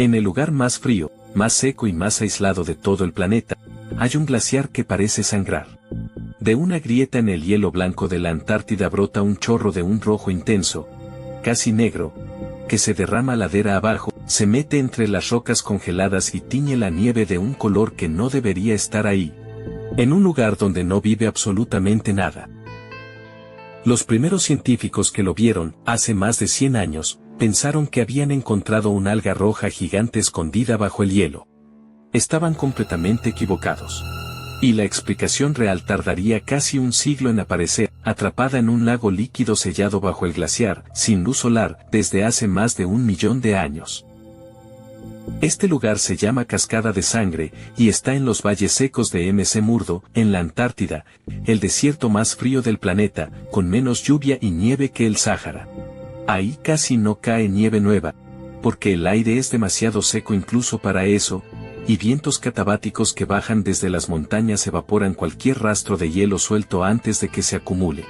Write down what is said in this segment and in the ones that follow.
En el lugar más frío, más seco y más aislado de todo el planeta, hay un glaciar que parece sangrar. De una grieta en el hielo blanco de la Antártida brota un chorro de un rojo intenso, casi negro, que se derrama ladera abajo, se mete entre las rocas congeladas y tiñe la nieve de un color que no debería estar ahí, en un lugar donde no vive absolutamente nada. Los primeros científicos que lo vieron, hace más de 100 años, pensaron que habían encontrado una alga roja gigante escondida bajo el hielo. Estaban completamente equivocados. Y la explicación real tardaría casi un siglo en aparecer, atrapada en un lago líquido sellado bajo el glaciar, sin luz solar, desde hace más de 1 millón de años. Este lugar se llama Cascada de Sangre, y está en los valles secos de McMurdo, en la Antártida, el desierto más frío del planeta, con menos lluvia y nieve que el Sáhara. Ahí casi no cae nieve nueva, porque el aire es demasiado seco incluso para eso, y vientos catabáticos que bajan desde las montañas evaporan cualquier rastro de hielo suelto antes de que se acumule.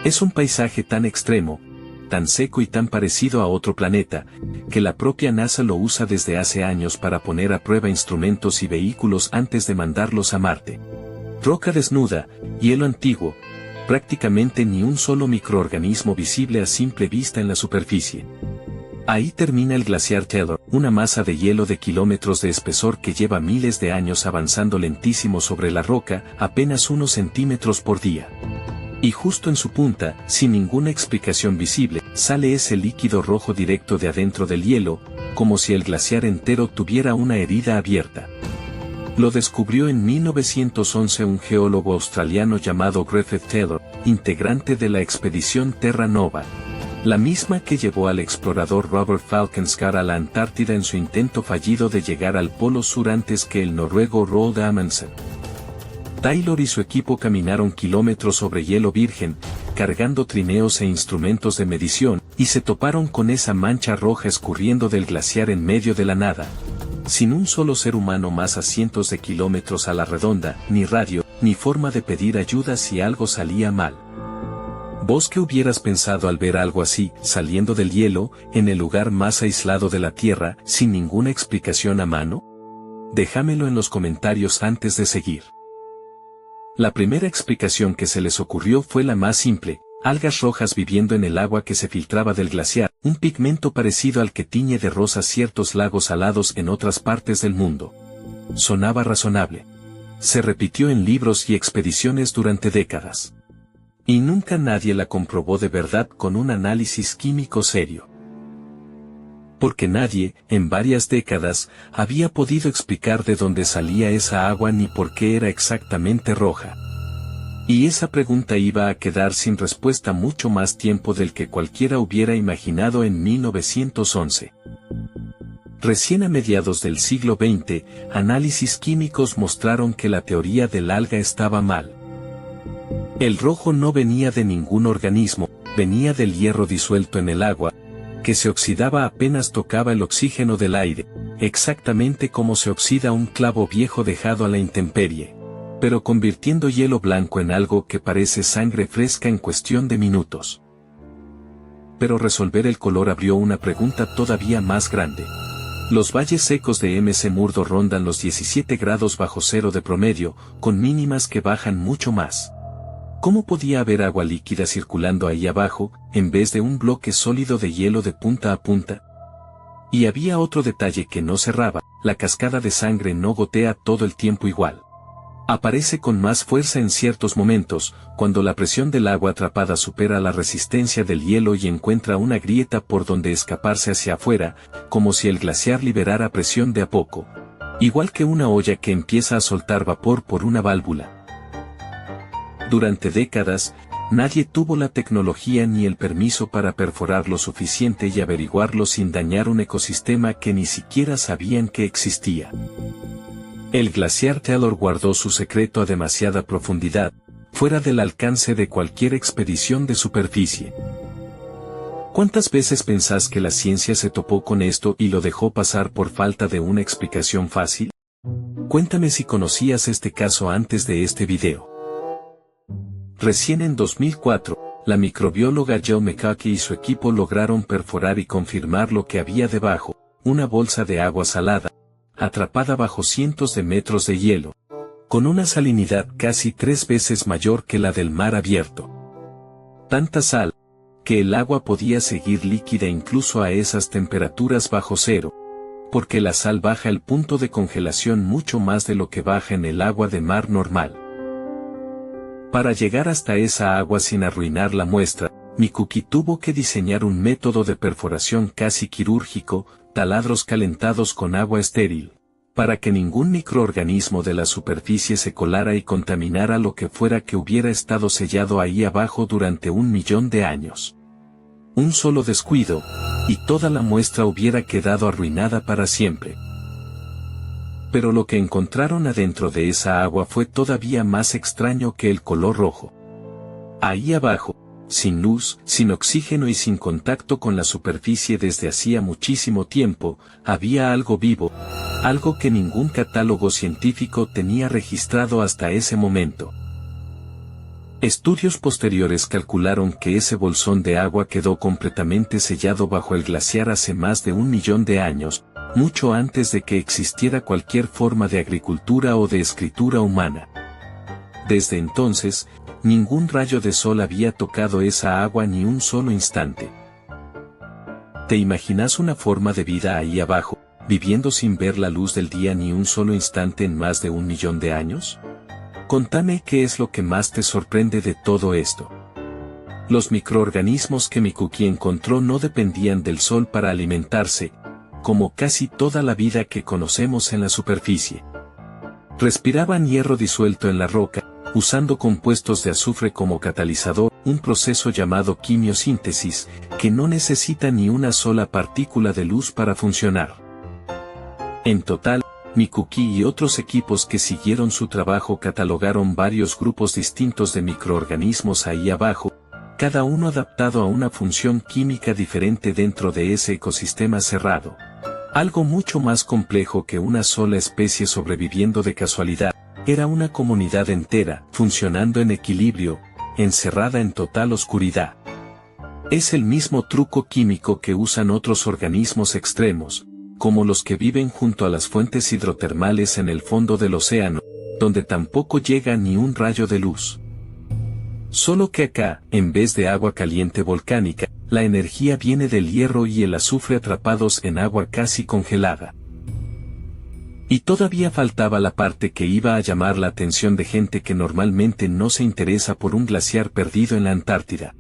Es un paisaje tan extremo, tan seco y tan parecido a otro planeta, que la propia NASA lo usa desde hace años para poner a prueba instrumentos y vehículos antes de mandarlos a Marte. Roca desnuda, hielo antiguo, prácticamente ni un solo microorganismo visible a simple vista en la superficie. Ahí termina el glaciar Taylor, una masa de hielo de kilómetros de espesor que lleva miles de años avanzando lentísimo sobre la roca, apenas unos centímetros por día. Y justo en su punta, sin ninguna explicación visible, sale ese líquido rojo directo de adentro del hielo, como si el glaciar entero tuviera una herida abierta. Lo descubrió en 1911 un geólogo australiano llamado Griffith Taylor, integrante de la expedición Terra Nova, la misma que llevó al explorador Robert Falcon Scott a la Antártida en su intento fallido de llegar al Polo Sur antes que el noruego Roald Amundsen. Taylor y su equipo caminaron kilómetros sobre hielo virgen, cargando trineos e instrumentos de medición, y se toparon con esa mancha roja escurriendo del glaciar en medio de la nada, sin un solo ser humano más a cientos de kilómetros a la redonda, ni radio, ni forma de pedir ayuda si algo salía mal. ¿Vos qué hubieras pensado al ver algo así, saliendo del hielo, en el lugar más aislado de la Tierra, sin ninguna explicación a mano? Déjamelo en los comentarios antes de seguir. La primera explicación que se les ocurrió fue la más simple: algas rojas viviendo en el agua que se filtraba del glaciar, un pigmento parecido al que tiñe de rosa ciertos lagos salados en otras partes del mundo. Sonaba razonable. Se repitió en libros y expediciones durante décadas. Y nunca nadie la comprobó de verdad con un análisis químico serio. Porque nadie, en varias décadas, había podido explicar de dónde salía esa agua ni por qué era exactamente roja. Y esa pregunta iba a quedar sin respuesta mucho más tiempo del que cualquiera hubiera imaginado en 1911. Recién a mediados del siglo XX, análisis químicos mostraron que la teoría del alga estaba mal. El rojo no venía de ningún organismo, venía del hierro disuelto en el agua, que se oxidaba apenas tocaba el oxígeno del aire, exactamente como se oxida un clavo viejo dejado a la intemperie, pero convirtiendo hielo blanco en algo que parece sangre fresca en cuestión de minutos. Pero resolver el color abrió una pregunta todavía más grande. Los valles secos de McMurdo rondan los 17 grados bajo cero de promedio, con mínimas que bajan mucho más. ¿Cómo podía haber agua líquida circulando ahí abajo, en vez de un bloque sólido de hielo de punta a punta? Y había otro detalle que no cerraba: la cascada de sangre no gotea todo el tiempo igual. Aparece con más fuerza en ciertos momentos, cuando la presión del agua atrapada supera la resistencia del hielo y encuentra una grieta por donde escaparse hacia afuera, como si el glaciar liberara presión de a poco. Igual que una olla que empieza a soltar vapor por una válvula. Durante décadas, nadie tuvo la tecnología ni el permiso para perforar lo suficiente y averiguarlo sin dañar un ecosistema que ni siquiera sabían que existía. El glaciar Taylor guardó su secreto a demasiada profundidad, fuera del alcance de cualquier expedición de superficie. ¿Cuántas veces pensás que la ciencia se topó con esto y lo dejó pasar por falta de una explicación fácil? Cuéntame si conocías este caso antes de este video. Recién en 2004, la microbióloga Jill McCaughey y su equipo lograron perforar y confirmar lo que había debajo, una bolsa de agua salada, atrapada bajo cientos de metros de hielo, con una salinidad casi 3 veces mayor que la del mar abierto. Tanta sal, que el agua podía seguir líquida incluso a esas temperaturas bajo cero, porque la sal baja el punto de congelación mucho más de lo que baja en el agua de mar normal. Para llegar hasta esa agua sin arruinar la muestra, Mikuki tuvo que diseñar un método de perforación casi quirúrgico, taladros calentados con agua estéril, para que ningún microorganismo de la superficie se colara y contaminara lo que fuera que hubiera estado sellado ahí abajo durante 1.000.000 de años. Un solo descuido, y toda la muestra hubiera quedado arruinada para siempre. Pero lo que encontraron adentro de esa agua fue todavía más extraño que el color rojo. Ahí abajo, sin luz, sin oxígeno y sin contacto con la superficie desde hacía muchísimo tiempo, había algo vivo, algo que ningún catálogo científico tenía registrado hasta ese momento. Estudios posteriores calcularon que ese bolsón de agua quedó completamente sellado bajo el glaciar hace más de 1.000.000 de años, mucho antes de que existiera cualquier forma de agricultura o de escritura humana. Desde entonces, ningún rayo de sol había tocado esa agua ni un solo instante. ¿Te imaginas una forma de vida ahí abajo, viviendo sin ver la luz del día ni un solo instante en más de 1.000.000 de años? Contame qué es lo que más te sorprende de todo esto. Los microorganismos que Mikuki encontró no dependían del sol para alimentarse, como casi toda la vida que conocemos en la superficie. Respiraban hierro disuelto en la roca, usando compuestos de azufre como catalizador, un proceso llamado quimiosíntesis, que no necesita ni una sola partícula de luz para funcionar. En total, Mikuki y otros equipos que siguieron su trabajo catalogaron varios grupos distintos de microorganismos ahí abajo, cada uno adaptado a una función química diferente dentro de ese ecosistema cerrado. Algo mucho más complejo que una sola especie sobreviviendo de casualidad, era una comunidad entera, funcionando en equilibrio, encerrada en total oscuridad. Es el mismo truco químico que usan otros organismos extremos, como los que viven junto a las fuentes hidrotermales en el fondo del océano, donde tampoco llega ni un rayo de luz. Solo que acá, en vez de agua caliente volcánica, la energía viene del hierro y el azufre atrapados en agua casi congelada. Y todavía faltaba la parte que iba a llamar la atención de gente que normalmente no se interesa por un glaciar perdido en la Antártida.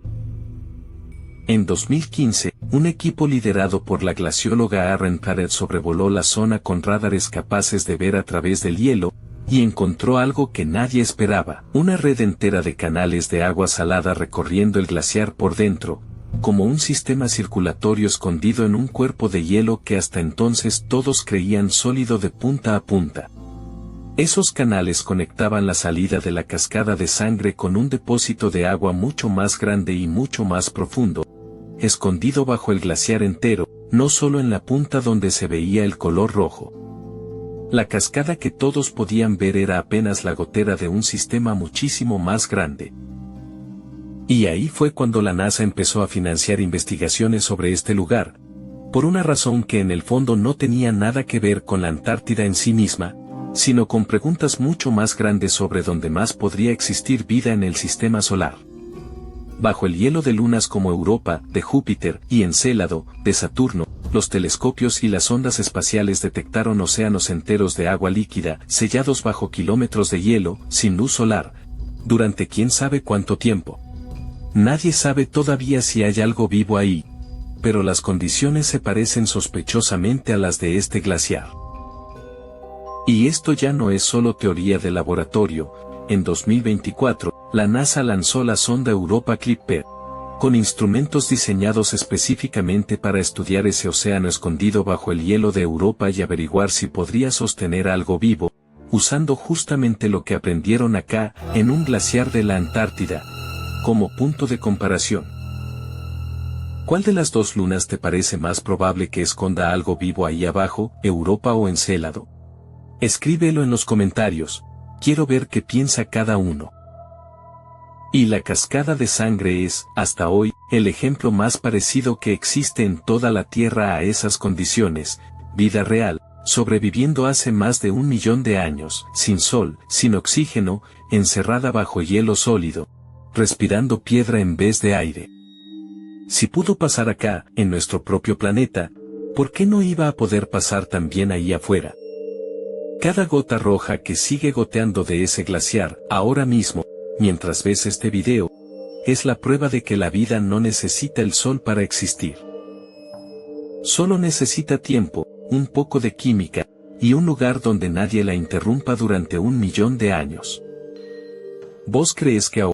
En 2015, un equipo liderado por la glacióloga Arren Paret sobrevoló la zona con radares capaces de ver a través del hielo, y encontró algo que nadie esperaba, una red entera de canales de agua salada recorriendo el glaciar por dentro, como un sistema circulatorio escondido en un cuerpo de hielo que hasta entonces todos creían sólido de punta a punta. Esos canales conectaban la salida de la cascada de sangre con un depósito de agua mucho más grande y mucho más profundo, escondido bajo el glaciar entero, no solo en la punta donde se veía el color rojo. La cascada que todos podían ver era apenas la gotera de un sistema muchísimo más grande. Y ahí fue cuando la NASA empezó a financiar investigaciones sobre este lugar, por una razón que en el fondo no tenía nada que ver con la Antártida en sí misma, sino con preguntas mucho más grandes sobre dónde más podría existir vida en el sistema solar. Bajo el hielo de lunas como Europa, de Júpiter, y Encélado, de Saturno, los telescopios y las ondas espaciales detectaron océanos enteros de agua líquida, sellados bajo kilómetros de hielo, sin luz solar, durante quién sabe cuánto tiempo. Nadie sabe todavía si hay algo vivo ahí, pero las condiciones se parecen sospechosamente a las de este glaciar. Y esto ya no es solo teoría de laboratorio. En 2024, la NASA lanzó la sonda Europa Clipper, con instrumentos diseñados específicamente para estudiar ese océano escondido bajo el hielo de Europa y averiguar si podría sostener algo vivo, usando justamente lo que aprendieron acá, en un glaciar de la Antártida, como punto de comparación. ¿Cuál de las dos lunas te parece más probable que esconda algo vivo ahí abajo, Europa o Encélado? Escríbelo en los comentarios, quiero ver qué piensa cada uno. Y la cascada de sangre es, hasta hoy, el ejemplo más parecido que existe en toda la Tierra a esas condiciones, vida real, sobreviviendo hace más de 1 millón de años, sin sol, sin oxígeno, encerrada bajo hielo sólido, respirando piedra en vez de aire. Si pudo pasar acá, en nuestro propio planeta, ¿por qué no iba a poder pasar también ahí afuera? Cada gota roja que sigue goteando de ese glaciar, ahora mismo, mientras ves este video, es la prueba de que la vida no necesita el sol para existir. Solo necesita tiempo, un poco de química, y un lugar donde nadie la interrumpa durante 1 millón de años. ¿Vos crees que ahora